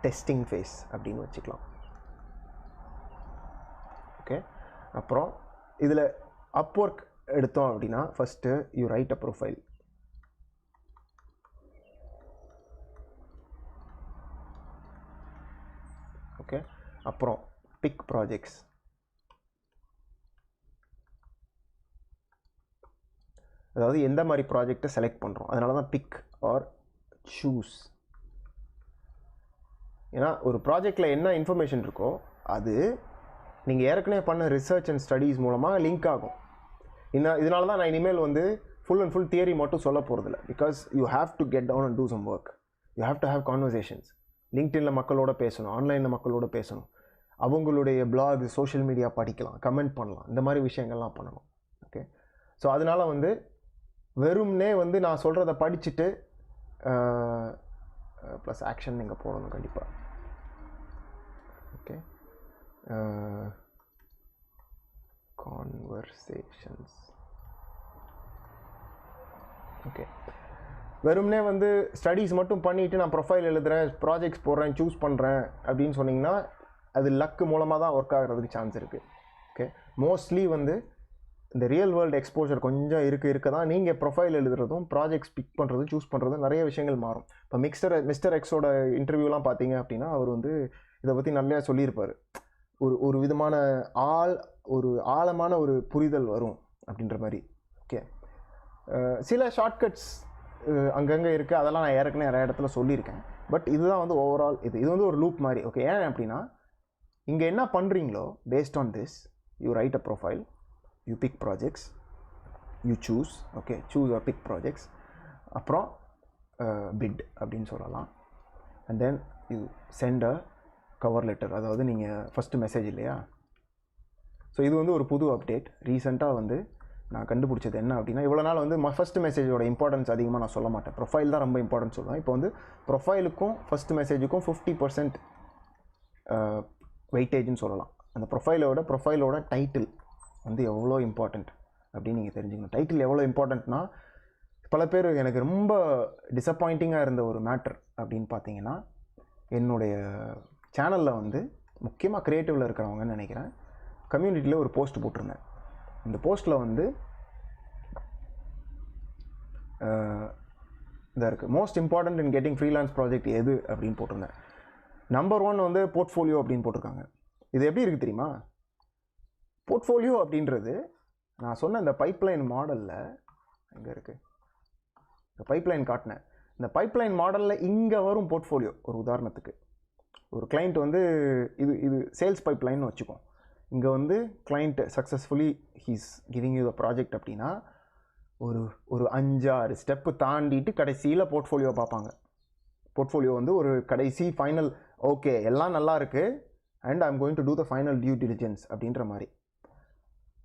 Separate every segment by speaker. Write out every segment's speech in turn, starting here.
Speaker 1: Testing face அப்படின்னு வச்சுக்கலாம். Okay, அப்புறம் இதில் அப்வொர்க் எடுத்தோம் அப்படின்னா first you write a profile. Okay, அப்புறம் பிக் ப்ராஜெக்ட்ஸ். அதாவது எந்த மாதிரி ப்ராஜெக்டை செலக்ட் பண்ணுறோம், அதனால தான் பிக் ஆர் சூஸ். ஏன்னா ஒரு ப்ராஜெக்டில் என்ன இன்ஃபர்மேஷன் இருக்கோ அது நீங்கள் ஏற்கனவே பண்ண ரிசர்ச் அண்ட் ஸ்டடீஸ் மூலமாக லிங்க் ஆகும். இதனால தான் நான் இனிமேல் வந்து ஃபுல் அண்ட் ஃபுல் தியரி மட்டும் சொல்ல போகிறதில்ல. Because you have to get down and do some work. You have to have conversations. லிங்க்டின்ல மக்களோட பேசணும், ஆன்லைனில் மக்களோட பேசணும், அவங்களுடைய பிளாக், சோஷியல் மீடியா படிக்கலாம், கமெண்ட் பண்ணலாம், இந்த மாதிரி விஷயங்கள்லாம் பண்ணணும். ஓகே, ஸோ அதனால் வந்து வெறும்னே வந்து நான் சொல்கிறத படிச்சுட்டு ப்ளஸ் ஆக்ஷன் நீங்கள் போடணும் கண்டிப்பாக. Okay, conversations. ஓகே, வெறும்னே வந்து ஸ்டடீஸ் மட்டும் பண்ணிவிட்டு நான் ப்ரொஃபைல் எழுதுகிறேன், ப்ராஜெக்ட்ஸ் போடுறேன், சூஸ் பண்ணுறேன் அப்படின்னு சொன்னிங்கன்னா அது லக்கு மூலமாக தான் ஒர்க் ஆகிறதுக்கு சான்ஸ் இருக்குது. ஓகே, மோஸ்ட்லி வந்து இந்த ரியல் வேர்ல்டு எக்ஸ்போஜர் கொஞ்சம் இருக்க தான் நீங்கள் ப்ரொஃபைல் எழுதுறதும் ப்ராஜெக்ட்ஸ் பிக் பண்ணுறதும் சூஸ் பண்ணுறதும் நிறைய விஷயங்கள் மாறும். இப்போ மிஸ்டர் எக்ஸோட இன்டர்வியூலாம் பார்த்தீங்க அப்படின்னா அவர் வந்து இதை பற்றி நிறையா சொல்லியிருப்பார். ஒரு விதமான ஒரு ஆழமான ஒரு புரிதல் வரும் அப்படின்ற மாதிரி. ஓகே, சில ஷார்ட்கட்ஸ் அங்கங்கே இருக்குது, அதெல்லாம் நான் ஏற்கனவே நிறைய இடத்துல சொல்லியிருக்கேன். பட் இதுதான் வந்து ஓவரால் இது வந்து ஒரு லூப் மாதிரி. ஓகே, ஏன் அப்படின்னா இங்கே என்ன பண்ணுறீங்களோ based on this you write a profile, you pick projects, you choose. Okay, choose or pick projects, அப்புறம் பிட் அப்படின்னு சொல்லலாம். And then you send a cover letter, அதாவது நீங்கள் ஃபஸ்ட்டு மெசேஜ் இல்லையா. ஸோ இது வந்து ஒரு புது அப்டேட். ரீசெண்டாக வந்து நான் கண்டுபிடிச்சது என்ன அப்படின்னா, இவ்வளோ நாள் வந்து ஃபஸ்ட்டு மெசேஜோட இம்பார்ட்டன்ஸ் அதிகமாக நான் சொல்ல மாட்டேன், ப்ரொஃபைல் தான் ரொம்ப இம்பார்ட்டன்ஸ் சொல்லுவேன். இப்போ வந்து ப்ரொஃபைலுக்கும் ஃபஸ்ட்டு மெசேஜுக்கும் 50% வெயிட்டேஜ்னு சொல்லலாம். அந்த ப்ரொஃபைலோட டைட்டில் வந்து எவ்வளோ இம்பார்ட்டண்ட் அப்படின்னு நீங்கள் தெரிஞ்சுக்கணும். டைட்டில் எவ்வளோ இம்பார்ட்டண்ட்னா, பல பேர் எனக்கு ரொம்ப டிசப்பாயிண்டிங்காக இருந்த ஒரு மேட்டர் அப்படின்னு பார்த்தீங்கன்னா, என்னுடைய சேனலில் வந்து முக்கியமாக க்ரியேட்டிவில் இருக்கிறவங்கன்னு நினைக்கிறேன், கம்யூனிட்டியில் ஒரு போஸ்ட் போட்டிருந்தேன். இந்த போஸ்ட்டில் வந்து இதாக இருக்குது, most important in getting freelance project எது அப்படின்னு போட்டிருந்தேன். நம்பர் 1 வந்து போர்ட்ஃபோலியோ அப்படின்னு போட்டிருக்காங்க. இது எப்படி இருக்குது தெரியுமா? போர்ட்ஃபோலியோ அப்படின்றது நான் சொன்ன இந்த பைப்லைன் மாடலில் எங்கே இருக்குது, இந்த பைப்லைன் காட்டினேன். இந்த பைப்லைன் மாடலில் இங்கே வரும் போர்ட்ஃபோலியோ. ஒரு உதாரணத்துக்கு ஒரு கிளைண்ட் வந்து இது சேல்ஸ் பைப்லைன்னு வச்சுக்கோம். இங்கே வந்து client successfully he's giving you the project அப்படின்னா ஒரு 5-6 ஸ்டெப்பு தாண்டிட்டு கடைசியில் போர்ட்ஃபோலியோ பார்ப்பாங்க. போர்ட்ஃபோலியோ வந்து ஒரு கடைசி ஃபைனல், ஓகே எல்லாம் நல்லா இருக்குது and I'm going to do the final due diligence அப்படின்ற மாதிரி.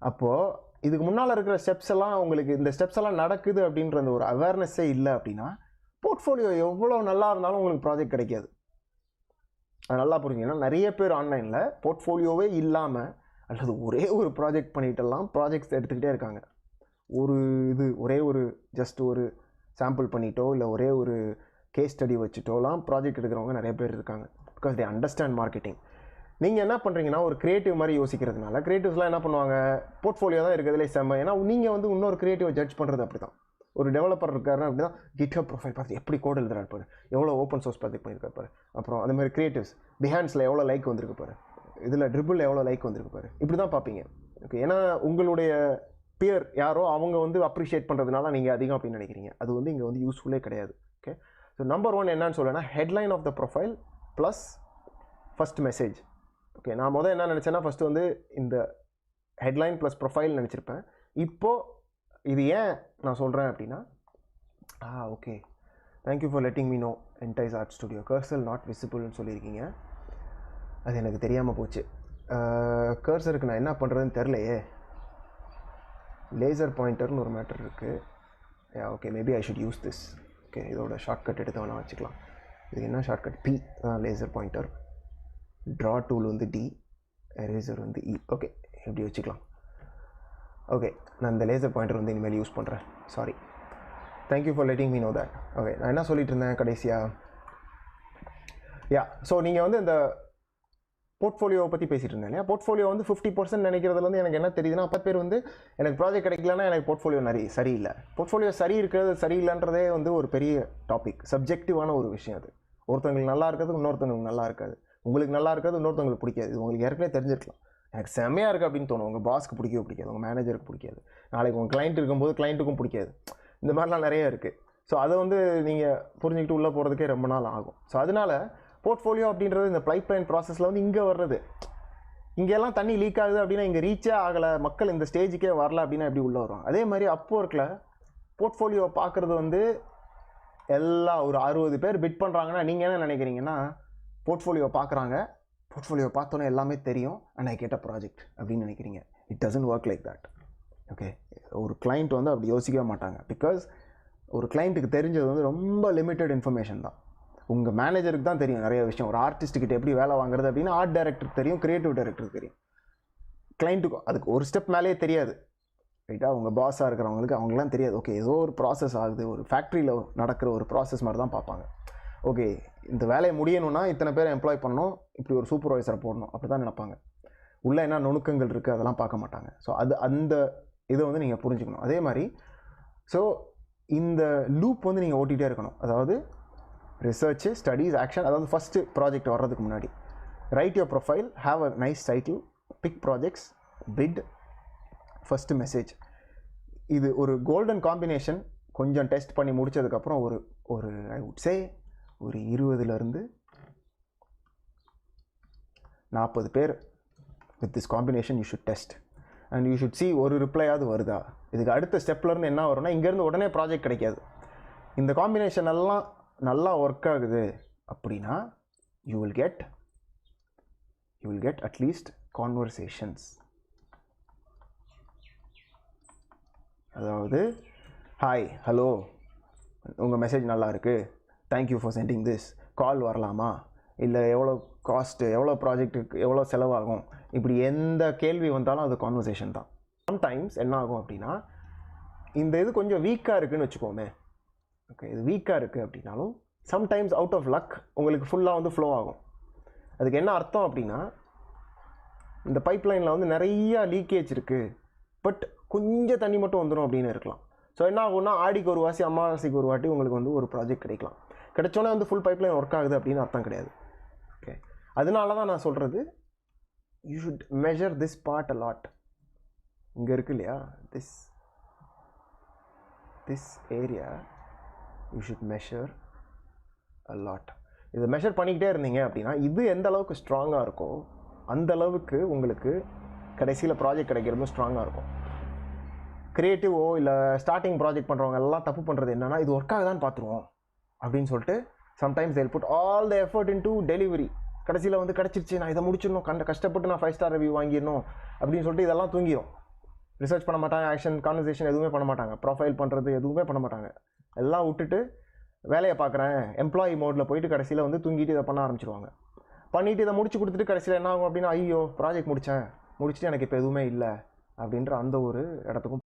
Speaker 1: அப்போது இதுக்கு முன்னால் இருக்கிற ஸ்டெப்ஸ் எல்லாம் உங்களுக்கு இந்த ஸ்டெப்ஸ் எல்லாம் நடக்குது அப்படின்ற அந்த ஒரு அவேர்னஸே இல்லை அப்படின்னா போர்ட்ஃபோலியோ எவ்வளோ நல்லா இருந்தாலும் உங்களுக்கு ப்ராஜெக்ட் கிடைக்காது. அது நல்லா புரிஞ்சுங்கன்னா, நிறைய பேர் ஆன்லைனில் போர்ட்ஃபோலியோவே இல்லாமல் அல்லது ஒரே ஒரு ப்ராஜெக்ட் பண்ணிகிட்டெல்லாம் ப்ராஜெக்ட்ஸ் எடுத்துக்கிட்டே இருக்காங்க. ஒரே ஒரு ஜஸ்ட் ஒரு சாம்பிள் பண்ணிட்டோ இல்லை ஒரே ஒரு கேஸ் ஸ்டடி வச்சுட்டோலாம் ப்ராஜெக்ட் எடுக்கிறவங்க நிறைய பேர் இருக்காங்க. Because they understand marketing. நீங்கள் என்ன பண்ணுறீங்கன்னா ஒரு கிரியேட்டிவ் மாதிரி யோசிக்கிறதுனால கிரியேட்டிவ்ஸ்லாம் என்ன பண்ணுவாங்க, போர்ட்ஃபோலியோ தான் இருக்கிறதுலே செம்ம. ஏன்னா நீங்கள் வந்து இன்னொரு கிரியேட்டிவை ஜட்ஜ் பண்ணுறது அப்படி தான். ஒரு டெவலப்பர் இருக்காருன்னா அப்படி தான், கிட்ஹப் ப்ரொஃபைல் பார்த்து எப்படி கோட் எழுதுறாரு பாரு, எவ்வளோ ஓப்பன் சோர்ஸ் ப்ராஜெக்ட் பண்ணியிருக்காரு பாரு, அப்புறம் அந்த மாதிரி கிரியேட்டிவ்ஸ் பிஹான்ஸில் எவ்வளோ லைக் வந்திருக்கு பாரு, இதில் ட்ரிபிள் எவ்வளோ லைக் வந்திருக்கு பாரு, இப்படி தான் பார்ப்பீங்க. ஓகே, ஏன்னா உங்களுடைய பியர் யாரோ அவங்க வந்து அப்ரிஷியேட் பண்ணுறதுனால நீங்கள் அதிகம் அப்படின்னு நினைக்கிறீங்க. அது வந்து இங்கே வந்து யூஸ்ஃபுல்லே கிடையாது. ஓகே, ஸோ நம்பர் 1 என்னன்னு சொல்லனா, headline of the profile plus first message. Okay, நான் முதல் என்ன நினச்சேன்னா ஃபஸ்ட்டு வந்து இந்த ஹெட்லைன் ப்ளஸ் ப்ரொஃபைல் நினச்சிருப்பேன். இப்போது இது ஏன் நான் சொல்கிறேன் அப்படின்னா, okay thank you for letting me know entice art studio cursor not விசிபிள்னு சொல்லியிருக்கீங்க. அது எனக்கு தெரியாமல் போச்சு. கர்சருக்கு நான் என்ன பண்ணுறதுன்னு தெரிலையே. லேசர் பாயிண்டர்னு ஒரு மேட்டர் இருக்குது. Okay, maybe I should use this. Okay, இதோட ஷார்ட்கட் எடுத்து வேணால் வச்சுக்கலாம். இது என்ன shortcut? P laser pointer. Draw tool வந்து டி, எரேசர் வந்து இ. ஓகே, எப்படி வச்சுக்கலாம். ஓகே, நான் இந்த லேசர் பாயிண்டர் வந்து இனிமேல் யூஸ் பண்ணுறேன். Sorry, thank you for letting me know that. Okay, நான் என்ன சொல்லிட்டு இருந்தேன் கடைசியாக? ஸோ நீங்கள் வந்து இந்த போர்ட்ஃபோலியோவை பற்றி பேசிகிட்டு இருந்தேன் இல்லையா. போர்ட்ஃபோலியோ வந்து 50% நினைக்கிறதுல வந்து எனக்கு என்ன தெரியுதுன்னா, 10 பேர் வந்து எனக்கு ப்ராஜெக்ட் கிடைக்கலன்னா எனக்கு போர்ட்ஃபோலியோ சரியில்லை. போர்ட்ஃபோலியோ சரி இருக்கிறது சரியில்லைன்றதே வந்து ஒரு பெரிய டாபிக், சப்ஜெக்டிவான ஒரு விஷயம். அது ஒருத்தவங்களுக்கு நல்லா இருக்கிறது இன்னொருத்தவங்களுக்கு நல்லா இருக்காது. உங்களுக்கு நல்லா இருக்கிறது இன்னொருத்தவங்களுக்கு பிடிக்காது. இது உங்களுக்கு ஏற்கனவே தெரிஞ்சிருக்கலாம். எனக்கு செம்மையாக இருக்குது அப்படின்னு தோணும், உங்கள் பாஸ்க்கு பிடிக்காது, உங்கள் மேனேஜருக்கு பிடிக்காது, நாளைக்கு உங்கள் கிளைண்ட் இருக்கும்போது கிளைண்ட்டுக்கும் பிடிக்காது. இந்த மாதிரிலாம் நிறைய இருக்குது. ஸோ அதை வந்து நீங்கள் புரிஞ்சுக்கிட்டு உள்ளே போகிறதுக்கே ரொம்ப நாள் ஆகும். ஸோ அதனால் போர்ட்ஃபோலியோ அப்படின்றது இந்த பைப்லைன் ப்ராசஸில் வந்து இங்கே வர்றது. இங்கெல்லாம் தண்ணி லீக் ஆகுது அப்படின்னா இங்கே ரீச்சே ஆகலை, மக்கள் இந்த ஸ்டேஜுக்கே வரல அப்படின்னா எப்படி உள்ளே வருவாங்க. அதே மாதிரி அப்போர்க்கில் போர்ட்ஃபோலியோ பார்க்குறது வந்து எல்லாம் ஒரு 60 பேர் பிட் பண்ணுறாங்கன்னா நீங்கள் என்ன நினைக்கிறீங்கன்னா, போர்ட்ஃபோலியோ பார்க்குறாங்க, போர்ட்ஃபோலியோ பார்த்தோன்னே எல்லாமே தெரியும் and I get a project அப்படின்னு நினைக்கிறீங்க. It doesn't work like that. Okay, ஒரு கிளைண்ட் வந்து அப்படி யோசிக்கவே மாட்டாங்க. பிகாஸ் ஒரு கிளைண்ட்டுக்கு தெரிஞ்சது வந்து ரொம்ப லிமிட்டட் இன்ஃபர்மேஷன் தான். உங்கள் மேனேஜருக்கு தான் தெரியும் நிறைய விஷயம். ஒரு ஆர்டிஸ்ட்டுக்கிட்ட எப்படி வேலை வாங்குறது அப்படின்னு ஆர்ட் டைரக்டருக்கு தெரியும், கிரியேட்டிவ் டைரக்டருக்கு தெரியும். கிளைண்ட்டுக்கும் அதுக்கு ஒரு ஸ்டெப் மேலேயே தெரியாது, ரைட்டாக. உங்கள் பாஸாக இருக்கிறவங்களுக்கு அவங்களாம் தெரியாது. ஓகே, ஏதோ ஒரு ப்ராசஸ் ஆகுது, ஒரு ஃபேக்ட்ரியில் நடக்கிற ஒரு ப்ராசஸ் மாதிரி தான் பார்ப்பாங்க. ஓகே, இந்த வேலையை முடியணும்னா இத்தனை பேரை எம்ப்ளாய் பண்ணணும், இப்படி ஒரு சூப்பர்வைசரை போடணும், அப்படி தான் நினைப்பாங்க. உள்ளே என்ன நுணுக்கங்கள் இருக்குது அதெல்லாம் பார்க்க மாட்டாங்க. ஸோ அந்த இதை வந்து நீங்கள் புரிஞ்சுக்கணும். அதே மாதிரி ஸோ இந்த லூப் வந்து நீங்கள் ஓட்டிகிட்டே இருக்கணும். அதாவது ரிசர்ச்சு, ஸ்டடீஸ், ஆக்ஷன். அதாவது ஃபஸ்ட்டு ப்ராஜெக்ட் வர்றதுக்கு முன்னாடி write your profile, have a nice title, pick projects, bid, first message. இது ஒரு கோல்டன் காம்பினேஷன். கொஞ்சம் டெஸ்ட் பண்ணி முடித்ததுக்கப்புறம் ஒரு ஐ வுட் சே ஒரு 20 40 bear with this combination you should test and you should see ஒரு ரிப்ளையாவது வருதா. இதுக்கு அடுத்த ஸ்டெப்லேருந்து என்ன வரும்னா, இங்கேருந்து உடனே ப்ராஜெக்ட் கிடைக்காது. இந்த காம்பினேஷன் எல்லாம் நல்லா ஒர்க் ஆகுது அப்படின்னா you will get at least conversations. அதாவது ஹாய், ஹலோ, உங்கள் மெசேஜ் நல்லா இருக்குது, தேங்க்யூ ஃபார் சென்டிங் திஸ், கால் வரலாமா, இல்லை எவ்வளோ காஸ்ட்டு, எவ்வளோ ப்ராஜெக்ட்டுக்கு எவ்வளோ செலவாகும், இப்படி எந்த கேள்வி வந்தாலும் அது கான்வர்சேஷன் தான். சம்டைம்ஸ் என்ன ஆகும் அப்படின்னா, இந்த இது கொஞ்சம் வீக்காக இருக்குதுன்னு வச்சுக்கோமே. ஓகே, இது வீக்காக இருக்குது அப்படின்னாலும் சம்டைம்ஸ் அவுட் ஆஃப் லக் உங்களுக்கு ஃபுல்லாக வந்து ஃப்ளோ ஆகும். அதுக்கு என்ன அர்த்தம் அப்படின்னா, இந்த பைப்லைனில் வந்து நிறையா லீக்கேஜ் இருக்குது, பட் கொஞ்சம் தண்ணி மட்டும் வந்துடும் அப்படின்னு இருக்கலாம். ஸோ என்ன ஆகும்னா, ஆடிக்கு ஒரு வாசி அமாவாசைக்கு ஒரு வாட்டி உங்களுக்கு வந்து ஒரு ப்ராஜெக்ட் கிடைக்கலாம். கிடைச்சோன்னே வந்து ஃபுல் பைப்லைன் ஒர்க் ஆகுது அப்படின்னு அர்த்தம் கிடையாது. ஓகே, அதனால தான் நான் சொல்கிறது, you should measure this part a lot. இங்கே இருக்கு இல்லையா, this area you should measure a lot. இதை மெஷர் பண்ணிக்கிட்டே இருந்தீங்க அப்படின்னா இது எந்த அளவுக்கு ஸ்ட்ராங்காக இருக்கோ அந்த அளவுக்கு உங்களுக்கு கடைசியில் ப்ராஜெக்ட் கிடைக்கிறதும் ஸ்ட்ராங்காக இருக்கும். க்ரியேட்டிவோ இல்லை ஸ்டார்டிங் ப்ராஜெக்ட் பண்ணுறவங்க எல்லாம் தப்பு பண்ணுறது என்னென்னா, இது ஒர்க் ஆகுதான்னு பார்த்துருவோம் அப்படின்னு சொல்லிட்டு sometimes they'll put all the effort into delivery. கடைசியில் வந்து கிடச்சிருச்சு, நான் இதை முடிச்சிடணும், கஷ்டப்பட்டு நான் 5 ஸ்டார் ரிவ்யூ வாங்கிடணும் அப்படின்னு சொல்லிட்டு இதெல்லாம் தூங்கிடும். ரிசர்ச் பண்ண மாட்டாங்க, ஆக்ஷன், கான்வர்சேஷன் எதுவுமே பண்ண மாட்டாங்க, ப்ரொஃபைல் பண்ணுறது எதுவுமே பண்ண மாட்டாங்க. எல்லாம் விட்டுட்டு வேலையை பார்க்குறேன் எம்ப்ளாயி மோடில் போயிட்டு கடைசியில் வந்து தூங்கிட்டு இதை பண்ண ஆரம்பிச்சிருவாங்க. பண்ணிவிட்டு இதை முடிச்சு கொடுத்துட்டு கடைசியில் என்ன ஆகும் அப்படின்னா, ஐயோ ப்ராஜெக்ட் முடிச்சுட்டு எனக்கு இப்போ எதுவுமே இல்லை அப்படின்ற அந்த ஒரு இடத்துக்கும்